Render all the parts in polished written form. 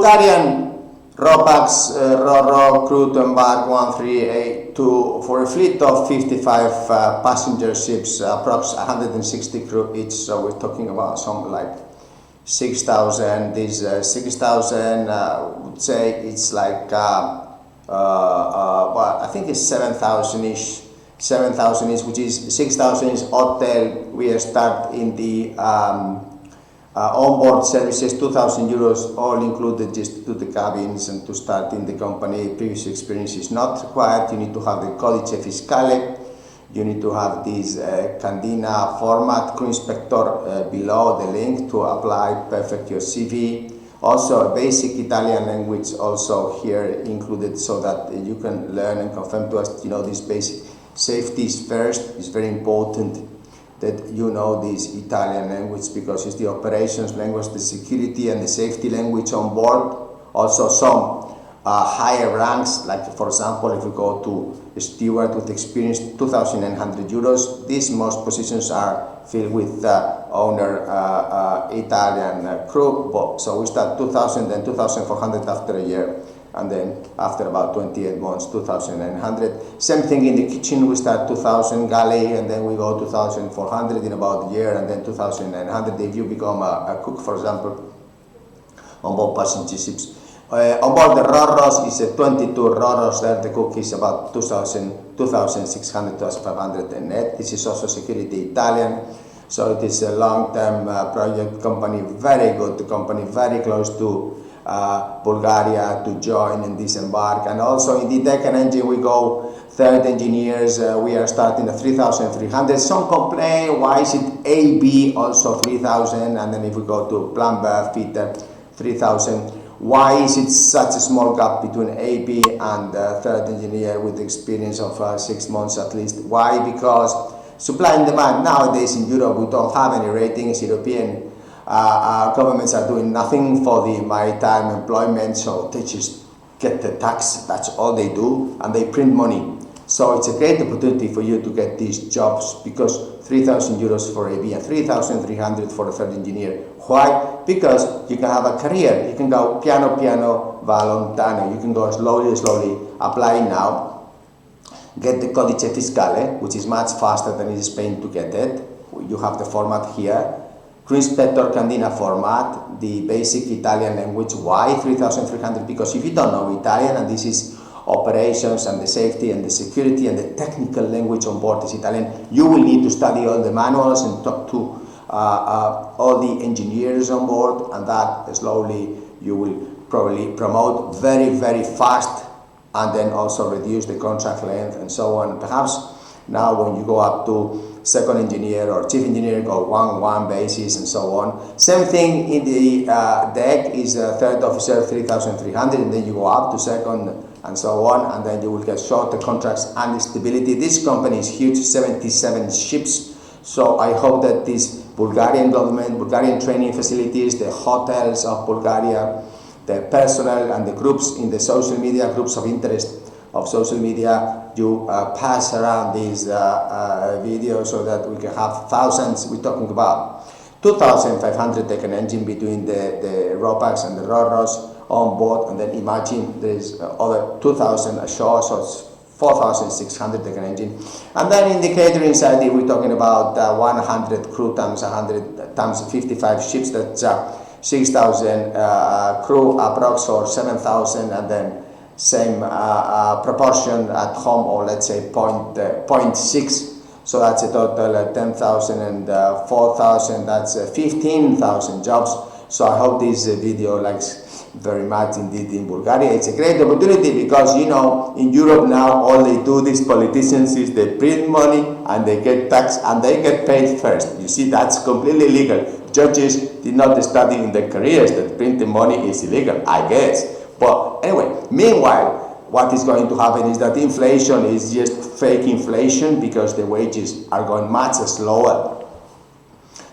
Bulgarian Ropax Roro crew to Embark 1382 for a fleet of 55 passenger ships, approx 160 crew each. So we're talking about something like 6,000. This 6,000 would say it's like well, I think it's 7,000-ish. 7,000-ish, which is 6,000 is hotel. We start in the onboard services, 2,000 euros, all included, just to the cabins and to start in the company. Previous experience is not required. You need to have the codice fiscale. You need to have this Candina format, crew inspector below the link to apply, perfect your CV. Also a basic Italian language also here included, so that you can learn and confirm to us, you know, this basic safety is first. It's very important that you know this Italian language, because it's the operations language, the security and the safety language on board. Also some higher ranks, like for example, if we go to a steward with experience, 2,900 euros. These most positions are filled with owner Italian crew. So we start 2,000, then 2,400 after a year, and then after about 28 months, 2,900. Same thing in the kitchen, we start 2,000 galley, and then we go 2,400 in about a year, and then 2,900 if you become a cook, for example, on board passenger ships. On board the Roros is 22 Roros there. The cook is about 2,600, 2,500 net. This is also security Italian. So it is a long-term project company, very good company, very close to Bulgaria to join and disembark. And also in the deck and engine we go third engineers. We are starting at 3,300. Some complain, why is it AB also 3,000? And then if we go to plumber, fitter, 3,000. Why is it such a small gap between AB and third engineer with experience of 6 months at least? Why? Because supply and demand nowadays in Europe, we don't have any ratings. European governments are doing nothing for the maritime employment, so they just get the tax. That's all they do, and they print money. So it's a great opportunity for you to get these jobs, because 3,000 euros for AB and 3,300 for a third engineer. Why? Because you can have a career. You can go piano piano, va lontano. You can go slowly, slowly, apply now, get the codice fiscale, which is much faster than in Spain to get it. You have the format here. Crew inspector Candina format, the basic Italian language. Why 3,300? Because if you don't know Italian, and this is operations and the safety and the security and the technical language on board is Italian, you will need to study all the manuals and talk to all the engineers on board, and that slowly you will probably promote very, very fast, and then also reduce the contract length and so on. Perhaps now when you go up to second engineer or chief engineer, go 1-1 basis and so on. Same thing in the deck is third officer 3,300, and then you go up to second and so on, and then you will get shorter contracts and stability. This company is huge, 77 ships. So I hope that this Bulgarian government, Bulgarian training facilities, the hotels of Bulgaria, the personnel and the groups in the social media, groups of interest of social media, you pass around these videos so that we can have thousands. We're talking about 2,500 deck and engine between the Ropax and the Roros on board, and then imagine there's over 2,000 ashore, so it's 4,600 deck and engine. And then in the catering side, we're talking about 100 crew times 100 times 55 ships. That's 6,000 crew approx, or 7,000, and then same proportion at home, or let's say 0.6. So that's a total 10,000 and 4,000. That's 15,000 jobs. So I hope this video likes very much indeed in Bulgaria. It's a great opportunity, because you know in Europe now all they do, these politicians, is they print money and they get taxed and they get paid first. You see, that's completely illegal. Judges did not study in their careers that printing money is illegal, I guess. But anyway, meanwhile, what is going to happen is that inflation is just fake inflation, because the wages are going much slower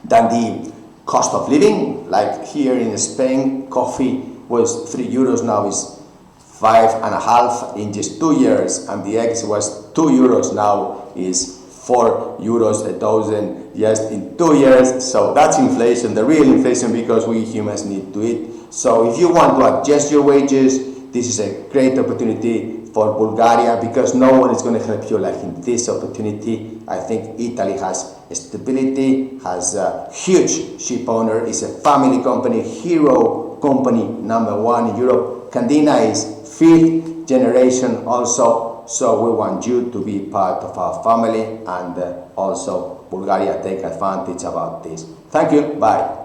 than the cost of living. Like here in Spain, coffee was 3 euros, now is 5.5 in just 2 years, and the eggs was 2 euros, now is 4 euros a dozen just in 2 years. So that's inflation, the real inflation, because we humans need to eat. So if you want to adjust your wages, this is a great opportunity for Bulgaria, because no one is going to help you like in this opportunity. I think Italy has stability, has a huge ship owner, is a family company, hero company #1 in Europe. Candina is 5th generation also, so we want you to be part of our family, and also Bulgaria take advantage about this. Thank you, bye.